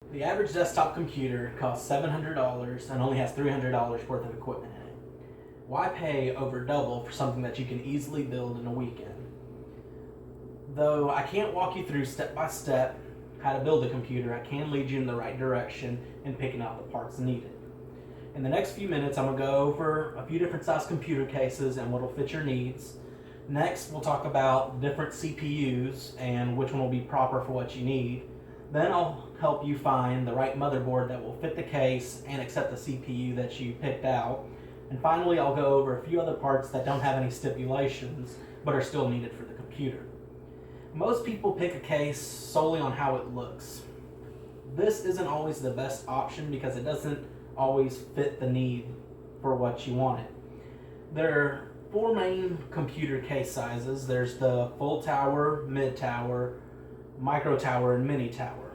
The average desktop computer costs $700 and only has $300 worth of equipment in it. Why pay over double for something that you can easily build in a weekend? Though I can't walk you through step by step how to build a computer, I can lead you in the right direction in picking out the parts needed. In the next few minutes, I'm going to go over a few different size computer cases and what will fit your needs. Next, we'll talk about different CPUs and which one will be proper for what you need. Then I'll help you find the right motherboard that will fit the case and accept the CPU that you picked out. And finally, I'll go over a few other parts that don't have any stipulations but are still needed for the computer. Most people pick a case solely on how it looks. This isn't always the best option because it doesn't always fit the need for what you want it. There are four main computer case sizes. There's the full tower, mid tower, micro tower, and mini tower.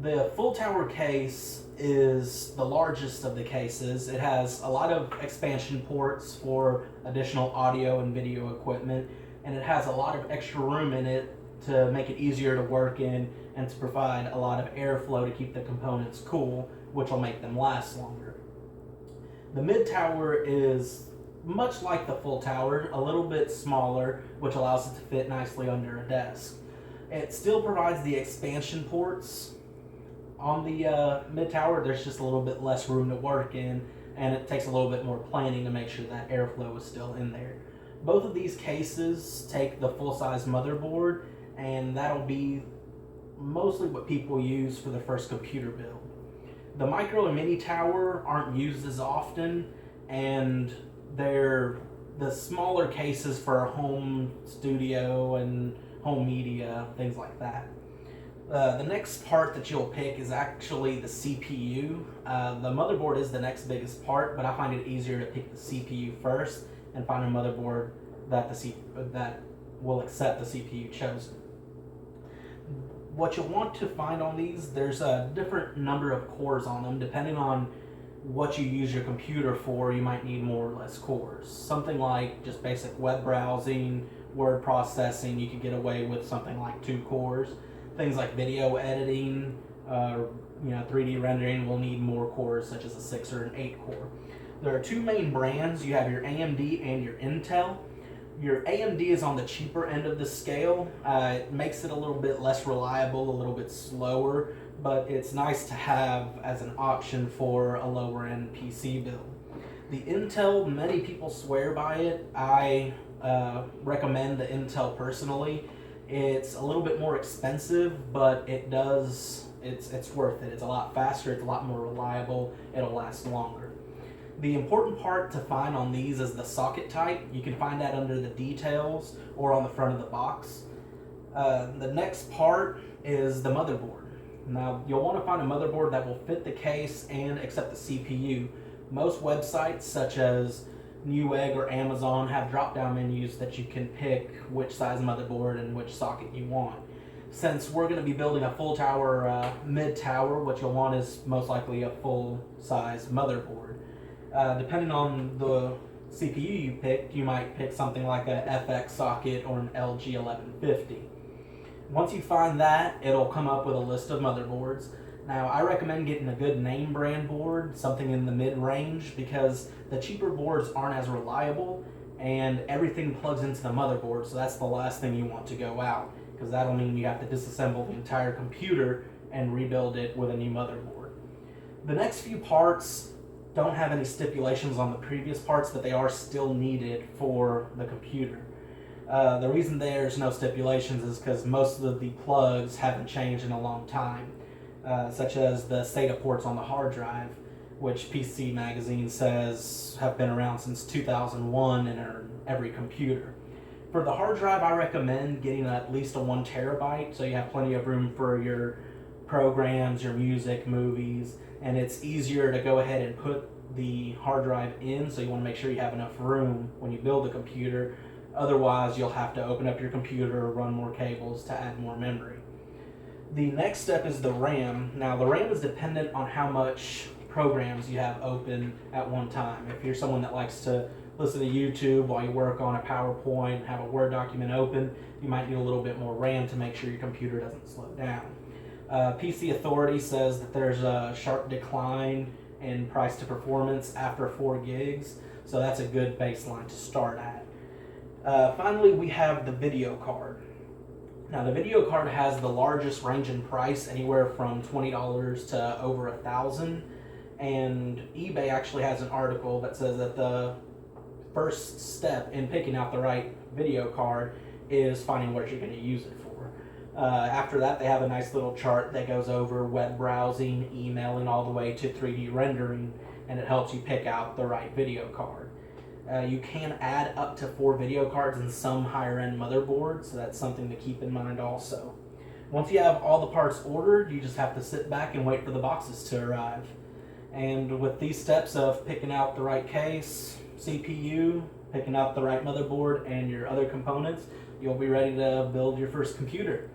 The full tower case is the largest of the cases. It has a lot of expansion ports for additional audio and video equipment, and it has a lot of extra room in it to make it easier to work in and to provide a lot of airflow to keep the components cool, which will make them last longer. The mid tower is much like the full tower, a little bit smaller, which allows it to fit nicely under a desk. It still provides the expansion ports. On the mid tower, there's just a little bit less room to work in, and it takes a little bit more planning to make sure that airflow is still in there. Both of these cases take the full-size motherboard, and that'll be mostly what people use for the first computer build. The micro and mini tower aren't used as often, and they're the smaller cases for home studio and home media, things like that. The next part that you'll pick is actually the CPU. The motherboard is the next biggest part, but I find it easier to pick the CPU first and find a motherboard that that will accept the CPU chosen. What you'll want to find on these, there's a different number of cores on them. Depending on what you use your computer for, you might need more or less cores. Something like just basic web browsing, word processing, you could get away with something like 2 cores. Things like video editing, 3D rendering will need more cores, such as a 6 or an 8 core. There are 2 main brands. You have your AMD and your Intel. Your AMD is on the cheaper end of the scale. It makes it a little bit less reliable, a little bit slower, but it's nice to have as an option for a lower end PC build. The Intel, many people swear by it. I recommend the Intel personally. It's a little bit more expensive, but it's worth it. It's a lot faster, it's a lot more reliable, it'll last longer. The important part to find on these is the socket type. You can find that under the details or on the front of the box. The next part is the motherboard. Now, you'll want to find a motherboard that will fit the case and accept the CPU. Most websites, such as Newegg or Amazon, have drop-down menus that you can pick which size motherboard and which socket you want. Since we're going to be building a full tower, mid tower, what you'll want is most likely a full-size motherboard. Depending on the CPU you pick, you might pick something like a FX socket or an LG 1150. Once you find that, it'll come up with a list of motherboards. Now, I recommend getting a good name brand board, something in the mid-range, because the cheaper boards aren't as reliable and everything plugs into the motherboard, so that's the last thing you want to go out, because that'll mean you have to disassemble the entire computer and rebuild it with a new motherboard. The next few parts don't have any stipulations on the previous parts, but they are still needed for the computer. The reason there's no stipulations is because most of the plugs haven't changed in a long time. Such as the SATA ports on the hard drive, which PC Magazine says have been around since 2001 and are in every computer. For the hard drive, I recommend getting at least a 1 terabyte, so you have plenty of room for your programs, your music, movies, and it's easier to go ahead and put the hard drive in, so you want to make sure you have enough room when you build the computer. Otherwise, you'll have to open up your computer, run more cables to add more memory. The next step is the RAM. Now, the RAM is dependent on how much programs you have open at one time. If you're someone that likes to listen to YouTube while you work on a PowerPoint, have a Word document open, you might need a little bit more RAM to make sure your computer doesn't slow down. PC Authority says that there's a sharp decline in price to performance after 4 gigs, so that's a good baseline to start at. Finally, we have the video card. Now, the video card has the largest range in price, anywhere from $20 to over $1,000. And eBay actually has an article that says that the first step in picking out the right video card is finding what you're going to use it for. After that, they have a nice little chart that goes over web browsing, emailing, all the way to 3D rendering, and it helps you pick out the right video card. You can add up to 4 video cards in some higher end motherboards, so that's something to keep in mind also. Once you have all the parts ordered, you just have to sit back and wait for the boxes to arrive. And with these steps of picking out the right case, CPU, picking out the right motherboard, and your other components, you'll be ready to build your first computer.